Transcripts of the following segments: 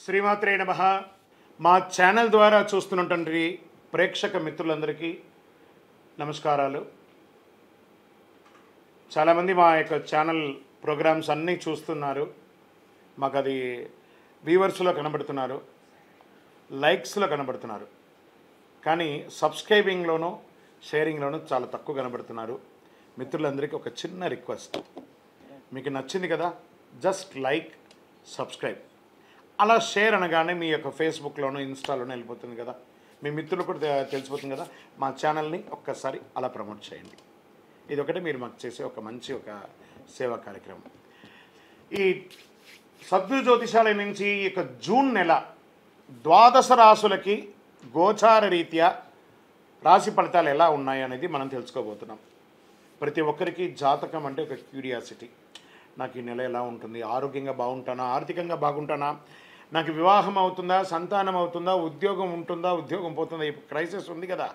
శ్రీమాత్రే నమః. మా ఛానల్ ద్వారా చూస్తున్నటువంటి ప్రేక్షక మిత్రులందరికీ నమస్కారాలు. చాలామంది మా యొక్క ఛానల్ ప్రోగ్రామ్స్ అన్నీ చూస్తున్నారు. మాకు అది వ్యూవర్స్లో కనబడుతున్నారు, లైక్స్లో కనబడుతున్నారు, కానీ సబ్స్క్రైబింగ్లోనూ షేరింగ్లోనూ చాలా తక్కువ కనబడుతున్నారు. మిత్రులందరికీ ఒక చిన్న రిక్వెస్ట్, మీకు నచ్చింది కదా, జస్ట్ లైక్, సబ్స్క్రైబ్, అలా షేర్ అనగానే మీ యొక్క ఫేస్బుక్లోనూ ఇన్స్టాలోనూ వెళ్ళిపోతుంది కదా, మీ మిత్రులు కూడా తెలిసిపోతుంది కదా. మా ఛానల్ని ఒక్కసారి అలా ప్రమోట్ చేయండి. ఇది ఒకటి మీరు మాకు చేసే ఒక మంచి సేవా కార్యక్రమం. ఈ సద్గురు జ్యోతిషాలయం నుంచి ఈ యొక్క జూన్ నెల ద్వాదశ రాశులకి గోచార రీత్యా రాశి ఫలితాలు ఎలా ఉన్నాయి అనేది మనం తెలుసుకోబోతున్నాం. ప్రతి ఒక్కరికి జాతకం అంటే ఒక క్యూరియాసిటీ. నాకు ఈ నెల ఎలా ఉంటుంది, ఆరోగ్యంగా బాగుంటానా, ఆర్థికంగా బాగుంటానా, నాకు వివాహం అవుతుందా, సంతానం అవుతుందా, ఉద్యోగం ఉంటుందా, ఉద్యోగం పోతుందా, ఈ క్రైసిస్ ఉంది కదా,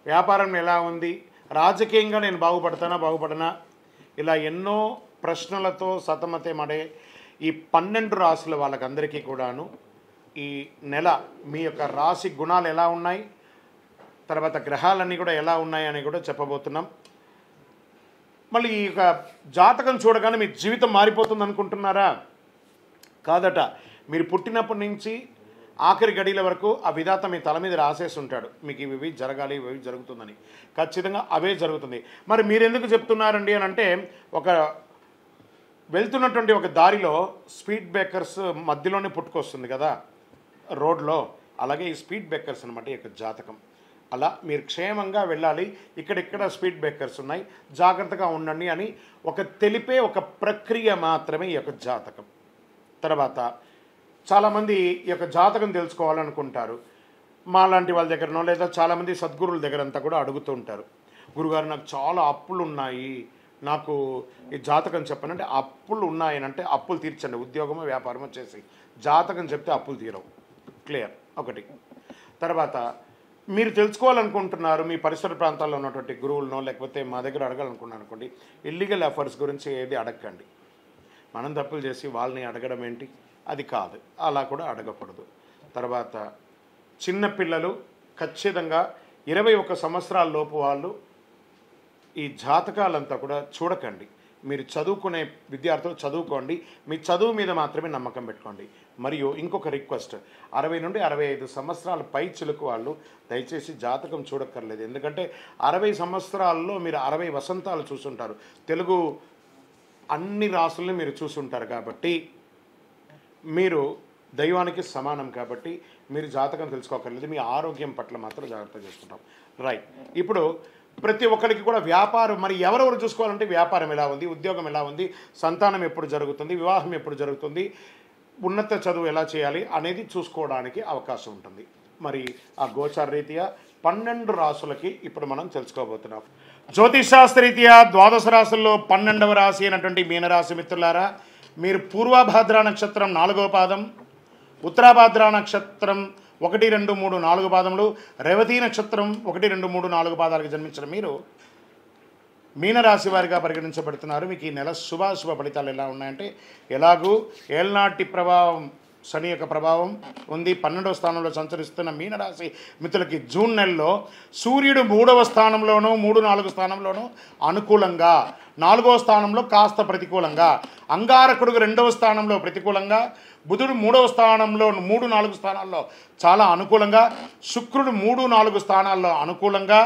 వ్యాపారం ఎలా ఉంది, రాజకీయంగా నేను బాగుపడనా, ఇలా ఎన్నో ప్రశ్నలతో సతమతమడే ఈ 12 రాశుల వాళ్ళకందరికీ కూడాను ఈ నెల మీ యొక్క రాశి గుణాలు ఎలా ఉన్నాయి, తర్వాత గ్రహాలన్నీ కూడా ఎలా ఉన్నాయి అని కూడా చెప్పబోతున్నాం. మళ్ళీ ఈ యొక్క జాతకం చూడగానే మీ జీవితం మారిపోతుంది అనుకుంటున్నారా? కాదట. మీరు పుట్టినప్పటి నుంచి ఆఖరి గడిల వరకు ఆ విధాత మీ తల మీద రాసేసి ఉంటాడు, మీకు ఇవి జరగాలి, ఇవి జరుగుతుందని. ఖచ్చితంగా అవే జరుగుతుంది. మరి మీరెందుకు చెప్తున్నారండి అని అంటే, ఒక వెళ్తున్నటువంటి ఒక దారిలో స్పీడ్ బ్రేకర్స్ మధ్యలోనే పుట్టుకొస్తుంది కదా రోడ్లో, అలాగే ఈ స్పీడ్ బ్రేకర్స్ అనమాట ఈ యొక్క జాతకం. అలా మీరు క్షేమంగా వెళ్ళాలి, ఇక్కడిక్కడ స్పీడ్ బ్రేకర్స్ ఉన్నాయి, జాగ్రత్తగా ఉండండి అని ఒక తెలిపే ఒక ప్రక్రియ మాత్రమే ఈ యొక్క జాతకం. తర్వాత చాలామంది ఈ యొక్క జాతకం తెలుసుకోవాలనుకుంటారు. మా లాంటి వాళ్ళ దగ్గరనో లేదా చాలామంది సద్గురుల దగ్గర అంతా కూడా అడుగుతూ ఉంటారు, గురుగారు నాకు చాలా అప్పులు ఉన్నాయి, నాకు ఈ జాతకం చెప్పనంటే. అప్పులు ఉన్నాయనంటే అప్పులు తీర్చండి, ఉద్యోగమో వ్యాపారమో చేసి. జాతకం చెప్తే అప్పులు తీరవు, క్లియర్ ఒకటి. తర్వాత మీరు తెలుసుకోవాలనుకుంటున్నారు, మీ పరిసర ప్రాంతాల్లో ఉన్నటువంటి గురువులనో లేకపోతే మా దగ్గర అడగాలనుకున్నాను అనుకోండి, ఇల్లీగల్ అఫైర్స్ గురించి ఏది అడగండి. మనం తప్పులు చేసి వాళ్ళని అడగడం ఏంటి, అది కాదు, అలా కూడా అడగకూడదు. తర్వాత చిన్నపిల్లలు ఖచ్చితంగా 21 సంవత్సరాల లోపు వాళ్ళు ఈ జాతకాలంతా కూడా చూడకండి. మీరు చదువుకునే విద్యార్థులు చదువుకోండి, మీ చదువు మీద మాత్రమే నమ్మకం పెట్టుకోండి. మరియు ఇంకొక రిక్వెస్ట్, 60 నుండి 65 సంవత్సరాల పై చిలుకు వాళ్ళు దయచేసి జాతకం చూడక్కర్లేదు. ఎందుకంటే 60 సంవత్సరాల్లో మీరు 60 వసంతాలు చూసుంటారు, తెలుగు అన్ని రాసుల్ని మీరు చూసుంటారు. కాబట్టి మీరు దైవానికి సమానం, కాబట్టి మీరు జాతకం తెలుసుకోకర్లేదు. మీ ఆరోగ్యం పట్ల మాత్రం జాగ్రత్త చేసుకుంటాం. రైట్. ఇప్పుడు ప్రతి ఒక్కరికి కూడా వ్యాపారం, మరి ఎవరెవరు చూసుకోవాలంటే వ్యాపారం ఎలా ఉంది, ఉద్యోగం ఎలా ఉంది, సంతానం ఎప్పుడు జరుగుతుంది, వివాహం ఎప్పుడు జరుగుతుంది, ఉన్నత చదువు ఎలా చేయాలి అనేది చూసుకోవడానికి అవకాశం ఉంటుంది. మరి ఆ గోచార రీత్యా 12 రాసులకి ఇప్పుడు మనం తెలుసుకోబోతున్నాం. జ్యోతిషాస్త్రరీత్యా ద్వాదశ రాశుల్లో 12వ రాశి అయినటువంటి మీనరాశి మిత్రులారా, మీరు పూర్వభాద్ర నక్షత్రం 4వ పాదం, ఉత్తరాభాద్ర నక్షత్రం 1, 2, 3, 4 పాదములు, రేవతి నక్షత్రం 1, 2, 3, 4 పాదాలకు జన్మించిన మీరు మీనరాశి వారిగా పరిగణించబడుతున్నారు. మీకు ఈ నెల శుభాశుభ ఫలితాలు ఎలా ఉన్నాయంటే, ఎలాగూ ఏళ్నాటి ప్రభావం, శని యొక్క ప్రభావం ఉంది. 12వ స్థానంలో సంచరిస్తున్న మీనరాశి మిత్రులకి జూన్ నెలలో సూర్యుడు 3వ స్థానంలోనూ 3, 4 స్థానంలోనూ అనుకూలంగా, 4వ స్థానంలో కాస్త ప్రతికూలంగా, అంగారకుడు 2వ స్థానంలో ప్రతికూలంగా, బుధుడు 3వ స్థానంలో 3, 4 స్థానాల్లో చాలా అనుకూలంగా, శుక్రుడు 3, 4 స్థానాల్లో అనుకూలంగా,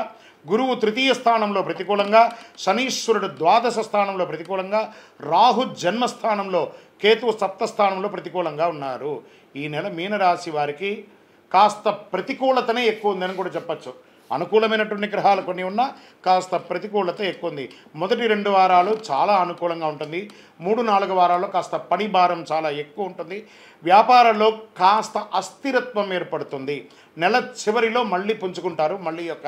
గురువు 3వ స్థానంలో ప్రతికూలంగా, శనీశ్వరుడు 12వ స్థానంలో ప్రతికూలంగా, రాహు జన్మస్థానంలో, కేతువు 7వ స్థానంలో ప్రతికూలంగా ఉన్నారు. ఈ నెల మీనరాశి వారికి కాస్త ప్రతికూలతనే ఎక్కువ ఉందని కూడా చెప్పచ్చు. అనుకూలమైనటువంటి గ్రహాలు కొన్ని ఉన్నా కాస్త ప్రతికూలత ఎక్కువ ఉంది. మొదటి 2 వారాలు చాలా అనుకూలంగా ఉంటుంది, 3, 4 వారాల్లో కాస్త పని భారం చాలా ఎక్కువ ఉంటుంది. వ్యాపారంలో కాస్త అస్థిరత్వం ఏర్పడుతుంది. నెల చివరిలో మళ్ళీ పుంజుకుంటారు, మళ్ళీ యొక్క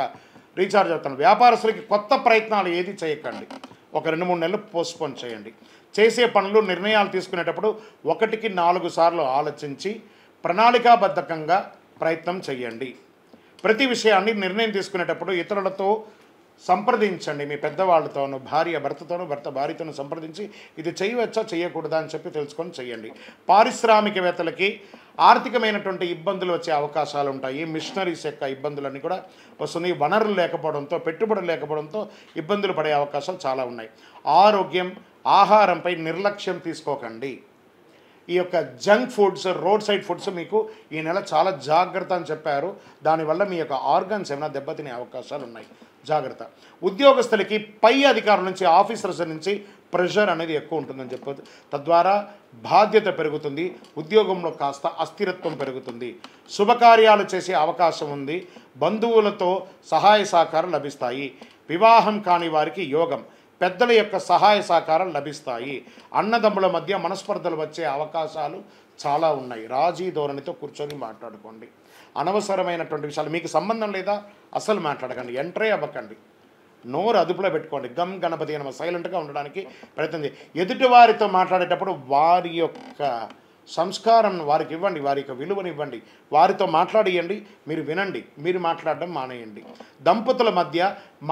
రీఛార్జ్ అవుతాను. వ్యాపారస్తులకి కొత్త ప్రయత్నాలు ఏది చేయకండి, ఒక 2-3 నెలలు పోస్ట్పోన్ చేయండి. చేసే పనులు, నిర్ణయాలు తీసుకునేటప్పుడు 1కి 4 సార్లు ఆలోచించి ప్రణాళికాబద్ధకంగా ప్రయత్నం చేయండి. ప్రతి విషయాన్ని నిర్ణయం తీసుకునేటప్పుడు ఇతరులతో సంప్రదించండి మీ పెద్దవాళ్ళతోనూ, భార్య భర్తతోనూ, భర్త భార్యతోనూ సంప్రదించి ఇది చేయవచ్చా చేయకూడదా అని చెప్పి తెలుసుకొని చేయండి. పారిశ్రామికవేత్తలకి ఆర్థికమైనటువంటి ఇబ్బందులు వచ్చే అవకాశాలు ఉంటాయి. మిషనరీస్ యొక్క ఇబ్బందులన్నీ కూడా వస్తుంది. వనరులు లేకపోవడంతో, పెట్టుబడులు లేకపోవడంతో ఇబ్బందులు పడే అవకాశాలు చాలా ఉన్నాయి. ఆరోగ్యం, ఆహారంపై నిర్లక్ష్యం తీసుకోకండి. ఈ యొక్క junk foods, road side foods మీకు ఈ నెల చాలా జాగ్రత్త అని చెప్పారు. దానివల్ల మీ యొక్క ఆర్గన్స్ ఏమైనా దెబ్బతినే అవకాశాలు ఉన్నాయి, జాగ్రత్త. ఉద్యోగస్తులకి పై అధికారుల నుంచి, ఆఫీసర్స్ నుంచి ప్రెషర్ అనేది ఎక్కువ ఉంటుందని చెప్పొచ్చు. తద్వారా బాధ్యత పెరుగుతుంది, ఉద్యోగంలో కాస్త అస్థిరత్వం పెరుగుతుంది. శుభకార్యాలు చేసే అవకాశం ఉంది. బంధువులతో సహాయ సహకారం లభిస్తాయి. వివాహం కాని వారికి యోగం, పెద్దల యొక్క సహాయ సహకారాలు లభిస్తాయి. అన్నదమ్ముల మధ్య మనస్పర్ధలు వచ్చే అవకాశాలు చాలా ఉన్నాయి. రాజీ ధోరణితో కూర్చొని మాట్లాడుకోండి. అనవసరమైనటువంటి విషయాలు మీకు సంబంధం లేదా అసలు మాట్లాడకండి, ఎంట్రే అవ్వకండి. నోరు అదుపులో పెట్టుకోండి. గమ్ గణపతి నమ సైలెంట్గా ఉండడానికి ప్రయత్నం చేయండి. ఎదుటి వారితో మాట్లాడేటప్పుడు వారి యొక్క సంస్కారం వారికి ఇవ్వండి, వారి యొక్క విలువనివ్వండి. వారితో మాట్లాడియండి, మీరు వినండి, మీరు మాట్లాడడం మానేయండి. దంపతుల మధ్య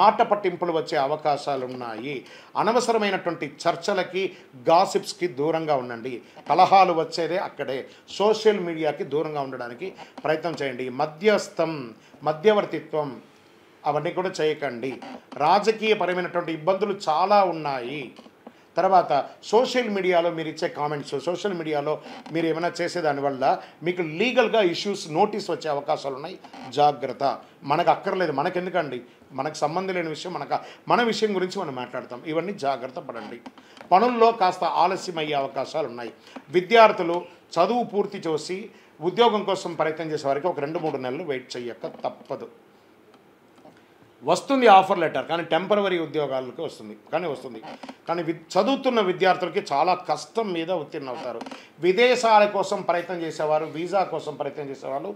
మాట పట్టింపులు వచ్చే అవకాశాలు ఉన్నాయి. అనవసరమైనటువంటి చర్చలకి, గాసిప్స్కి దూరంగా ఉండండి. కలహాలు వచ్చేదే అక్కడే. సోషల్ మీడియాకి దూరంగా ఉండడానికి ప్రయత్నం చేయండి. మధ్యవర్తిత్వం అవన్నీ కూడా చేయకండి. రాజకీయపరమైనటువంటి ఇబ్బందులు చాలా ఉన్నాయి. తర్వాత సోషల్ మీడియాలో మీరు ఇచ్చే కామెంట్స్, సోషల్ మీడియాలో మీరు ఏమైనా చేసేదానివల్ల మీకు లీగల్గా ఇష్యూస్, నోటీస్ వచ్చే అవకాశాలు ఉన్నాయి, జాగ్రత్త. మనకు అక్కర్లేదు, మనకెందుకండి, మనకు సంబంధం లేని విషయం, మన విషయం గురించి మనం మాట్లాడతాం. ఇవన్నీ జాగ్రత్త పడండి. పనుల్లో కాస్త ఆలస్యం అయ్యే అవకాశాలు ఉన్నాయి. విద్యార్థులు చదువు పూర్తి చేసి ఉద్యోగం కోసం ప్రయత్నం చేసే వారికి ఒక 2-3 నెలలు వెయిట్ చేయక తప్పదు. వస్తుంది ఆఫర్ లెటర్, కానీ టెంపరవరీ ఉద్యోగాలకు వస్తుంది, కానీ చదువుతున్న విద్యార్థులకి చాలా కష్టం మీద ఉత్తీర్ణ అవుతారు. విదేశాల కోసం ప్రయత్నం చేసేవారు, వీసా కోసం ప్రయత్నం చేసేవాళ్ళు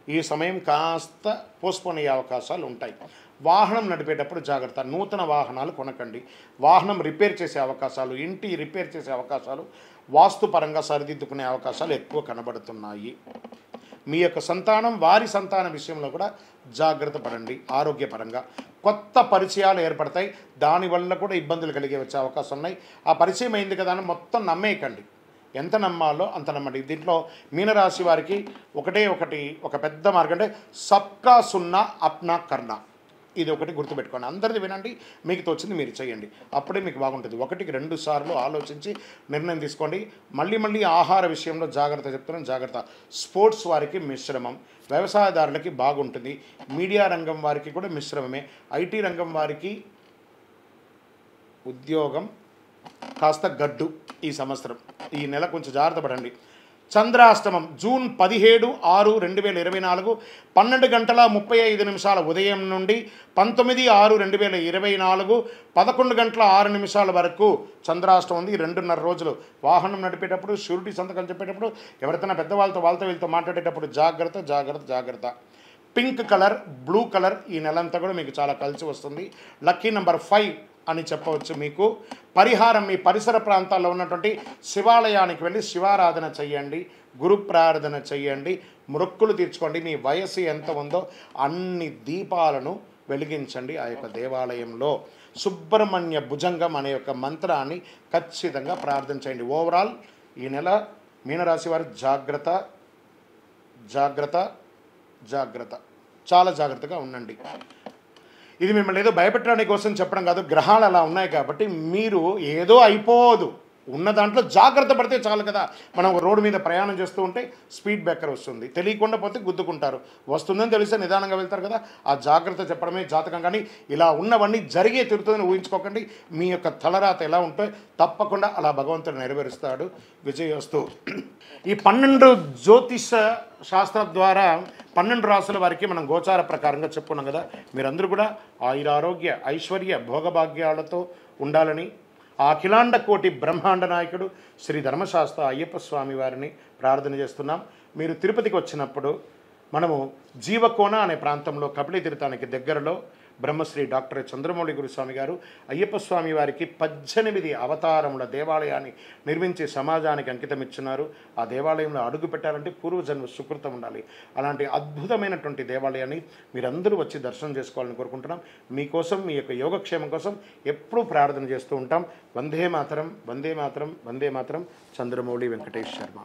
ఈ సమయం కాస్త పోస్ట్పోన్ అయ్యే అవకాశాలు ఉంటాయి. వాహనం నడిపేటప్పుడు జాగ్రత్త. నూతన వాహనాలు కొనకండి. వాహనం రిపేర్ చేసే అవకాశాలు, ఇంటి రిపేర్ చేసే అవకాశాలు, వాస్తుపరంగా సరిదిద్దుకునే అవకాశాలు ఎక్కువ కనబడుతున్నాయి. మీ యొక్క సంతానం, వారి సంతానం విషయంలో కూడా జాగ్రత్త పడండి. ఆరోగ్యపరంగా కొత్త పరిచయాలు ఏర్పడతాయి, దానివల్ల కూడా ఇబ్బందులు కలిగే వచ్చే అవకాశం ఉన్నాయి. ఆ పరిచయం అయింది కదా అని మొత్తం నమ్మేయకండి. ఎంత నమ్మాలో అంత నమ్మండి. దీంట్లో మీనరాశి వారికి ఒక పెద్ద మార్గం అంటే సబ్కా సున్నా అప్నా కర్నా. ఇది ఒకటి గుర్తుపెట్టుకోండి. అందరిది వినండి, మీకు తోచింది మీరు చేయండి, అప్పుడే మీకు బాగుంటుంది. 1-2 సార్లు ఆలోచించి నిర్ణయం తీసుకోండి. మళ్ళీ ఆహార విషయంలో జాగ్రత్త చెప్తున్నాను, జాగ్రత్త. స్పోర్ట్స్ వారికి మిశ్రమం, వ్యవసాయదారులకి బాగుంటుంది. మీడియా రంగం వారికి కూడా మిశ్రమమే. ఐటీ రంగం వారికి ఉద్యోగం కాస్త గడ్డు ఈ సంవత్సరం. ఈ నెల కొంచెం జాగ్రత్త పడండి. చంద్రాష్టమం జూన్ 17/6/2024 12:35 ఉదయం నుండి 19/6/2024 11:06 వరకు చంద్రాష్టమం ఉంది. 2.5 రోజులు. వాహనం నడిపేటప్పుడు, షూరిటీ సంతకాలు చెప్పేటప్పుడు, ఎవరితోనా పెద్దవాళ్ళతో వీళ్ళతో మాట్లాడేటప్పుడు జాగ్రత్త. పింక్ కలర్, బ్లూ కలర్ ఈ నెలంతా కూడా మీకు చాలా కలిసి వస్తుంది. లక్కీ నెంబర్ 5 అని చెప్పవచ్చు. మీకు పరిహారం, మీ పరిసర ప్రాంతాల్లో ఉన్నటువంటి శివాలయానికి వెళ్ళి శివారాధన చెయ్యండి, గురు ప్రార్థన చెయ్యండి, మొక్కులు తీర్చుకోండి. మీ వయస్సు ఎంత ఉందో అన్ని దీపాలను వెలిగించండి ఆ యొక్క దేవాలయంలో. సుబ్రహ్మణ్య భుజంగం అనే యొక్క మంత్రాన్ని ఖచ్చితంగా ప్రార్థన చేయండి. ఓవరాల్ ఈ నెల మీనరాశి వారు జాగ్రత్త, చాలా జాగ్రత్తగా ఉండండి. ఇది మిమ్మల్ని ఏదో భయపెట్టడానికి కోసం చెప్పడం కాదు. గ్రహాలు అలా ఉన్నాయి కాబట్టి మీరు ఏదో అయిపోదు, ఉన్న దాంట్లో జాగ్రత్త పడితే చాలు కదా. మనం రోడ్డు మీద ప్రయాణం చేస్తూ ఉంటే స్పీడ్ బ్రేకర్ వస్తుంది, తెలియకుండా పోతే గుద్దుకుంటారు. వస్తుందని తెలిస్తే నిదానంగా వెళ్తారు కదా. ఆ జాగ్రత్త చెప్పడమే జాతకం. కానీ ఇలా ఉన్నవన్నీ జరిగే తిరుగుతుందని ఊహించుకోకండి. మీ యొక్క తలరాత ఎలా ఉంటే తప్పకుండా అలా భగవంతుడు నెరవేరుస్తాడు. విజయోస్తు. ఈ 12 జ్యోతిష శాస్త్రం ద్వారా 12 రాసుల వారికి మనం గోచార ప్రకారంగా చెప్పుకున్నాం కదా. మీరందరూ కూడా ఆయురారోగ్య ఐశ్వర్య భోగభాగ్యాలతో ఉండాలని ఆ అఖిలాండ కోటి బ్రహ్మాండ నాయకుడు శ్రీ ధర్మశాస్త్ర అయ్యప్ప స్వామి వారిని ప్రార్థన చేస్తున్నాం. మీరు తిరుపతికి వచ్చినప్పుడు మనము జీవకోన అనే ప్రాంతంలో కపిల తీర్థానికి దగ్గరలో బ్రహ్మశ్రీ డాక్టర్ చంద్రమౌళి గురుస్వామి గారు అయ్యప్ప స్వామి వారికి 18 అవతారముల దేవాలయాన్ని నిర్మించి సమాజానికి అంకితం ఇచ్చున్నారు. ఆ దేవాలయంలో అడుగు పెట్టాలంటే పూర్వజన్మ సుకృతం ఉండాలి. అలాంటి అద్భుతమైనటువంటి దేవాలయాన్ని మీరందరూ వచ్చి దర్శనం చేసుకోవాలని కోరుకుంటున్నాం. మీకోసం, మీ యొక్క యోగక్షేమం కోసం ఎప్పుడూ ప్రార్థన చేస్తూ ఉంటాం. వందే మాతరం, వందే మాతరం, వందే మాతరం. చంద్రమౌళి వెంకటేష్ శర్మ.